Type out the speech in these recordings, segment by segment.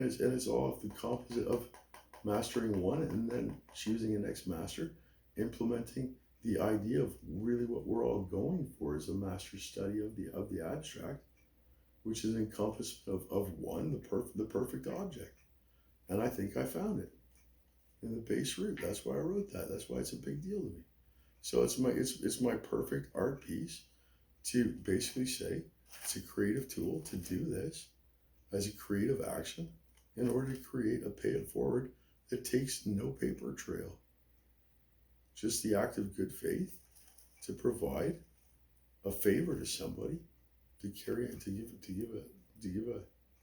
And it's all of the composite of mastering one and then choosing a next master, implementing the idea of really what we're all going for is a master study of the abstract, which is encompassment of one, the perfect object. And I think I found it in the base root. That's why I wrote that. That's why it's a big deal to me. So it's my perfect art piece to basically say it's a creative tool to do this as a creative action in order to create a pay it forward that takes no paper trail. Just the act of good faith to provide a favor to somebody, to carry it, to give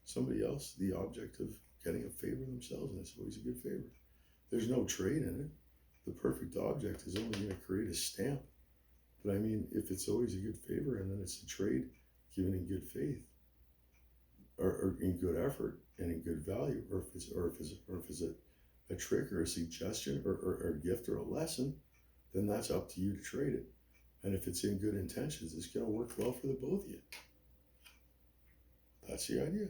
somebody else the object of getting a favor themselves, and it's always a good favor. There's no trade in it. The perfect object is only going to create a stamp. But I mean, if it's always a good favor and then it's a trade given in good faith, or in good effort and in good value, or if it's a trick or a suggestion or a gift or a lesson, then that's up to you to trade it. And if it's in good intentions, it's going to work well for the both of you. That's the idea,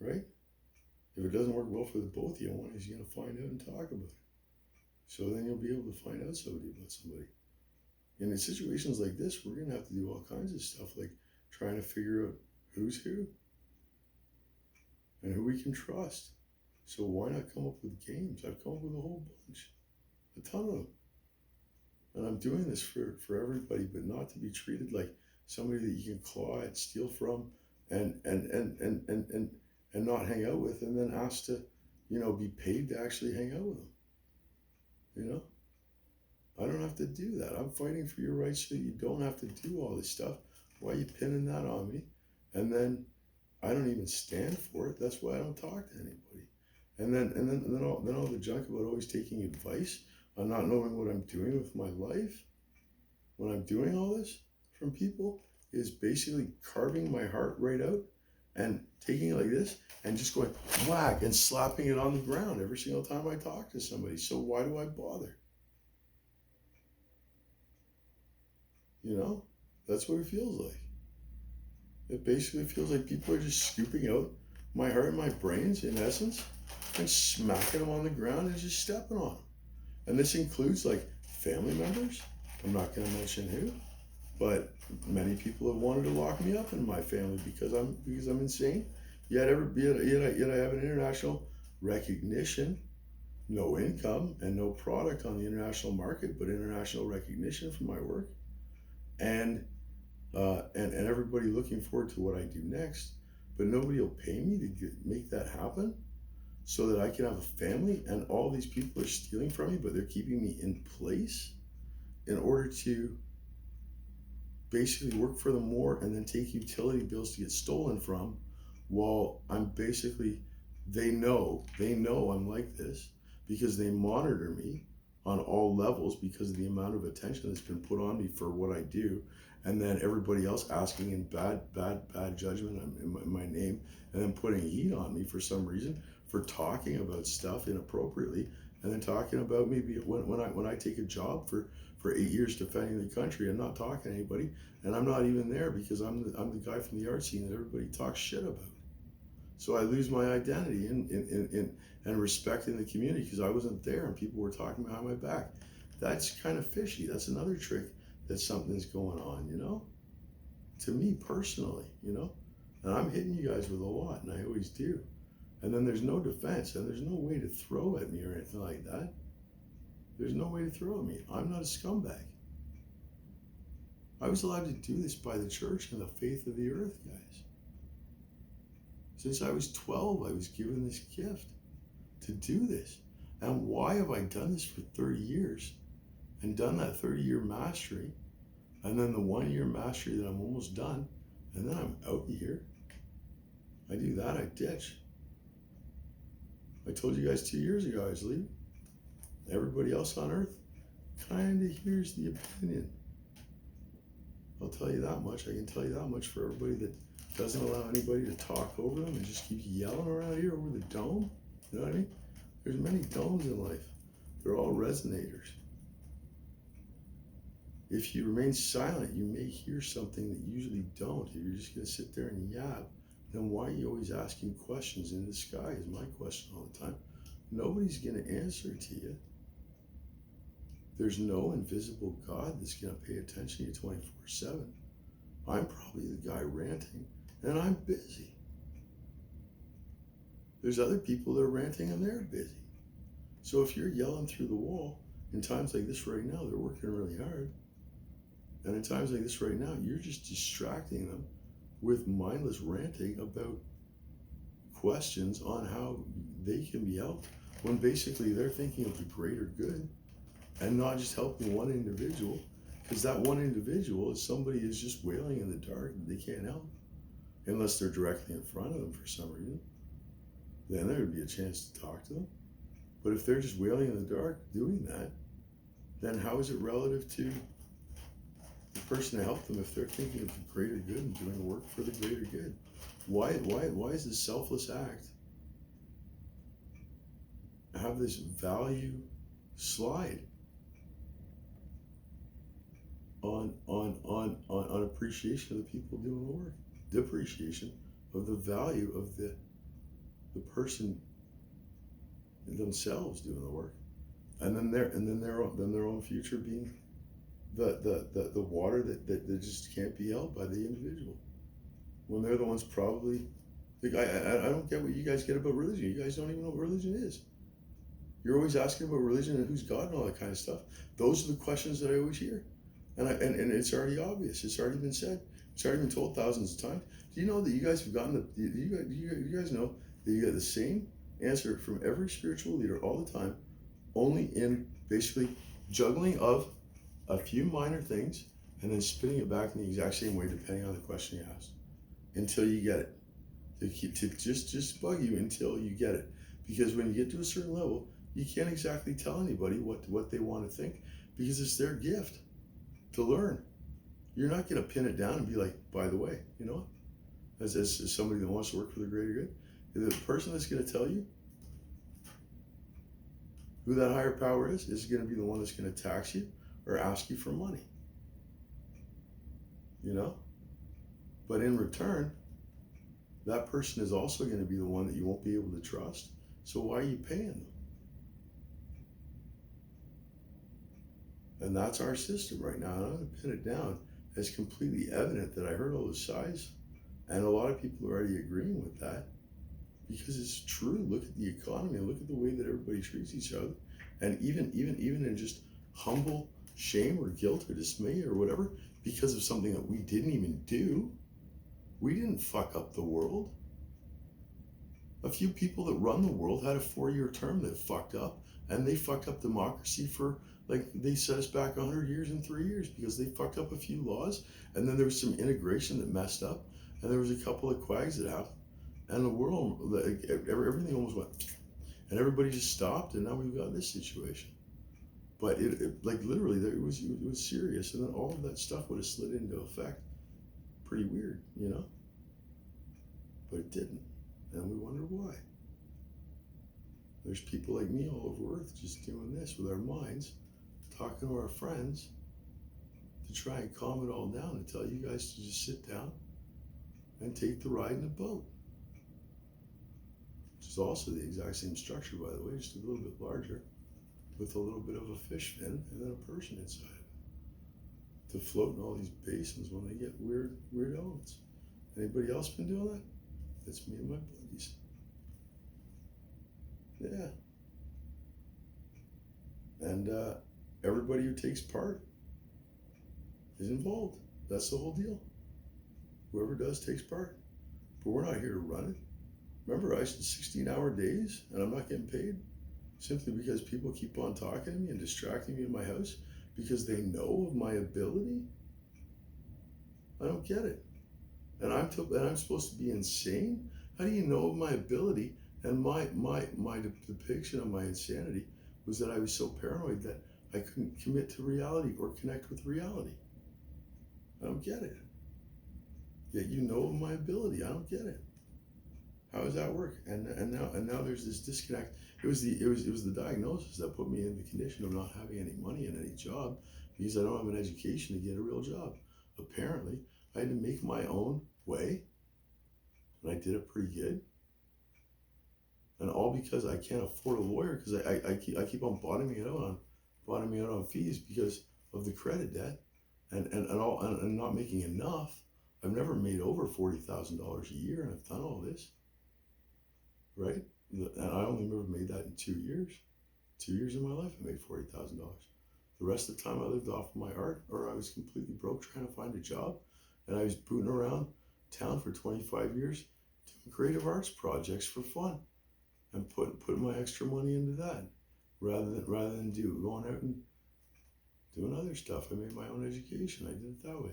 right? If it doesn't work well for the both of you, one is going to find out and talk about it. So then you'll be able to find out somebody about somebody. And in situations like this, we're going to have to do all kinds of stuff, like trying to figure out who's who and who we can trust. So why not come up with games? I've come up with a whole bunch, a ton of them. And I'm doing this for everybody, but not to be treated like somebody that you can claw at, steal from, and not hang out with, and then ask to, be paid to actually hang out with them. I don't have to do that. I'm fighting for your rights so you don't have to do all this stuff. Why are you pinning that on me? And then I don't even stand for it. That's why I don't talk to anybody. And then all the junk about always taking advice on not knowing what I'm doing with my life when I'm doing all this from people is basically carving my heart right out and taking it like this and just going whack and slapping it on the ground every single time I talk to somebody. So why do I bother? That's what it feels like. It basically feels like people are just scooping out my heart and my brains, in essence, and smacking them on the ground and just stepping on them. And this includes like family members. I'm not going to mention who, but many people have wanted to lock me up in my family because I'm insane. Yet I have an international recognition, no income and no product on the international market, but international recognition for my work. And everybody looking forward to what I do next, but nobody will pay me to make that happen so that I can have a family, and all these people are stealing from me, but they're keeping me in place in order to basically work for them more and then take utility bills to get stolen from, while I'm basically, they know I'm like this because they monitor me on all levels because of the amount of attention that's been put on me for what I do, and then everybody else asking in bad judgment in my name, and then putting heat on me for some reason for talking about stuff inappropriately, and then talking about maybe when I take a job for 8 years defending the country and not talking to anybody, and I'm not even there because I'm the guy from the art scene that everybody talks shit about. So I lose my identity and respect in the community because I wasn't there and people were talking behind my back. That's kind of fishy. That's another trick that something's going on, to me personally, and I'm hitting you guys with a lot, and I always do. And then there's no defense, and there's no way to throw at me or anything like that. There's no way to throw at me. I'm not a scumbag. I was allowed to do this by the church and the faith of the earth, guys. Since I was 12, I was given this gift to do this. And why have I done this for 30 years and done that 30-year mastery, and then the 1-year mastery that I'm almost done, and then I'm out here? I do that, I ditch. I told you guys 2 years ago I was leaving. Everybody else on earth kind of hears the opinion. I'll tell you that much. I can tell you that much for everybody that doesn't allow anybody to talk over them and just keeps yelling around here over the dome. You know what I mean? There's many domes in life. They're all resonators. If you remain silent, you may hear something that you usually don't. If you're just going to sit there and yap, then why are you always asking questions in the sky is my question all the time. Nobody's going to answer to you. There's no invisible God that's going to pay attention to you 24/7. I'm probably the guy ranting, and I'm busy. There's other people that are ranting and they're busy. So if you're yelling through the wall, in times like this right now, they're working really hard. And in times like this right now, you're just distracting them with mindless ranting about questions on how they can be helped, when basically they're thinking of the greater good and not just helping one individual, because that one individual is somebody who's just wailing in the dark that they can't help, unless they're directly in front of them for some reason. Then there would be a chance to talk to them. But if they're just wailing in the dark doing that, then how is it relative to the person to help them if they're thinking of the greater good and doing work for the greater good? Why is this selfless act have this value slide on appreciation of the people doing the work, depreciation of the value of the person themselves doing the work, and then their own future being the water that just can't be held by the individual, when they're the ones probably like, I don't get what you guys get about religion. You guys don't even know what religion is. You're always asking about religion and who's God and all that kind of stuff. Those are the questions that I always hear. And it's already obvious. It's already been said. It's already been told thousands of times. Do you know that you guys have gotten you guys know that you get the same answer from every spiritual leader all the time, only in basically juggling of a few minor things and then spinning it back in the exact same way depending on the question you asked, until you get it. To just bug you until you get it. Because when you get to a certain level, you can't exactly tell anybody what they want to think, because it's their gift to learn. You're not going to pin it down and be like, by the way, you know, as somebody that wants to work for the greater good, the person that's going to tell you who that higher power is going to be the one that's going to tax you or ask you for money. You know? But in return, that person is also going to be the one that you won't be able to trust. So why are you paying them? And that's our system right now. And I'm going to pin it down as completely evident that I heard all the sides, and a lot of people are already agreeing with that, because it's true. Look at the economy and look at the way that everybody treats each other. And even in just humble shame or guilt or dismay or whatever, because of something that we didn't even do. We didn't fuck up the world. A few people that run the world had a 4-year term that fucked up, and they fucked up democracy for, like, they set us back 100 years in 3 years because they fucked up a few laws, and then there was some integration that messed up, and there was a couple of quags that happened, and the world, like, everything almost went, and everybody just stopped, and now we've got this situation. But it like literally, it was serious, and then all of that stuff would have slid into effect. Pretty weird, you know? But it didn't, and we wonder why. There's people like me all over Earth just doing this with our minds, talking to our friends to try and calm it all down and tell you guys to just sit down and take the ride in the boat. Which is also the exact same structure, by the way, just a little bit larger, with a little bit of a fish fin and then a person inside it, to float in all these basins when they get weird elements. Anybody else been doing that? That's me and my buddies. Yeah. And everybody who takes part is involved. That's the whole deal. Whoever does takes part. But we're not here to run it. Remember, I said 16-hour days and I'm not getting paid simply because people keep on talking to me and distracting me in my house because they know of my ability? I don't get it. And I'm supposed to be insane? How do you know of my ability? And my depiction of my insanity was that I was so paranoid that I couldn't commit to reality or connect with reality. I don't get it. Yet you know of my ability. I don't get it. How does that work? And now there's this disconnect. It was the diagnosis that put me in the condition of not having any money and any job, because I don't have an education to get a real job. Apparently, I had to make my own way And I did it pretty good. And all because I can't afford a lawyer, because I keep on bottoming out on fees because of the credit debt and not making enough. I've never made over $40,000 a year, and I've done all this, right? And I only ever made that in 2 years. 2 years of my life, I made $40,000. The rest of the time, I lived off of my art, or I was completely broke trying to find a job, and I was booting around town for 25 years doing creative arts projects for fun, and putting my extra money into that, rather than going out and doing other stuff. I made my own education. I did it that way.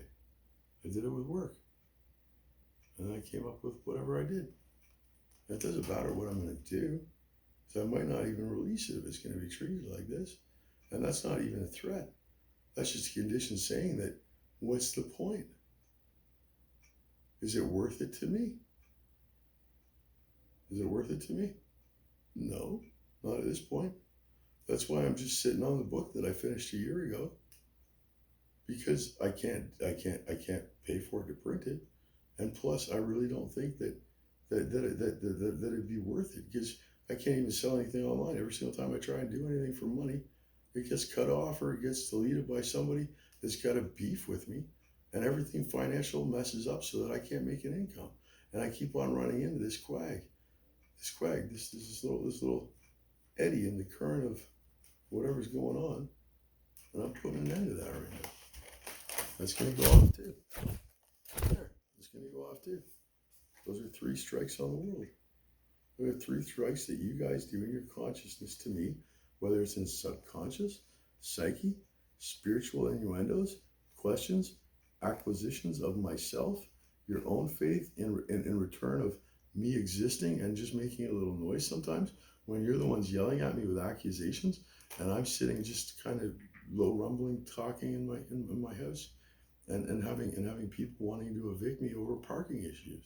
I did it with work, and I came up with whatever I did. It doesn't matter what I'm going to do, so I might not even release it if it's going to be treated like this, and that's not even a threat. That's just a condition saying that, what's the point? Is it worth it to me? Is it worth it to me? No, not at this point. That's why I'm just sitting on the book that I finished a year ago, because I can't pay for it to print it, and plus I really don't think that it'd be worth it, because I can't even sell anything online. Every single time I try and do anything for money, it gets cut off or it gets deleted by somebody that's got a beef with me, and everything financial messes up so that I can't make an income, and I keep on running into this little eddy in the current of whatever's going on, and I'm putting an end to that right now. That's going to go off too. There, it's going to go off too. Those are 3 strikes on the world. We have 3 strikes that you guys do in your consciousness to me, whether it's in subconscious, psyche, spiritual innuendos, questions, acquisitions of myself, your own faith in return of me existing and just making a little noise sometimes when you're the ones yelling at me with accusations, and I'm sitting just kind of low rumbling talking in my house, and having people wanting to evict me over parking issues,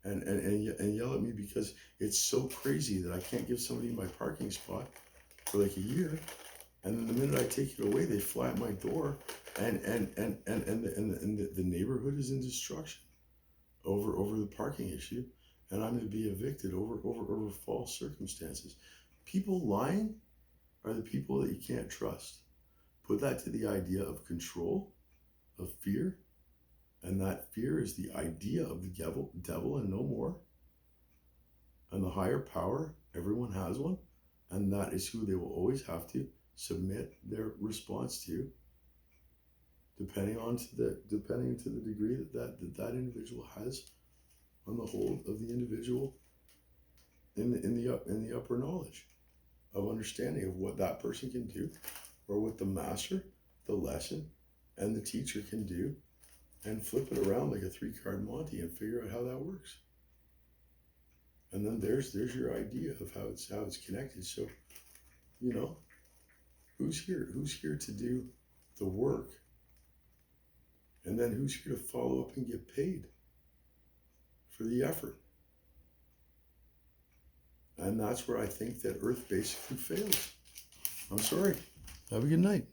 and yell at me because it's so crazy that I can't give somebody my parking spot for like a year, and then the minute I take it away, they fly at my door, and the neighborhood is in destruction over the parking issue, and I'm going to be evicted over false circumstances. People lying are the people that you can't trust. Put that to the idea of control, of fear, and that fear is the idea of the devil and no more. And the higher power, everyone has one, and that is who they will always have to submit their response to, depending to the degree that individual has on the hold of the individual in the upper knowledge of understanding of what that person can do, or what the master, the lesson, and the teacher can do, and flip it around like a 3-card Monty and figure out how that works. And then there's your idea of how it's connected. So, who's here to do the work, and then who's here to follow up and get paid for the effort? And that's where I think that Earth basically fails. I'm sorry. Have a good night.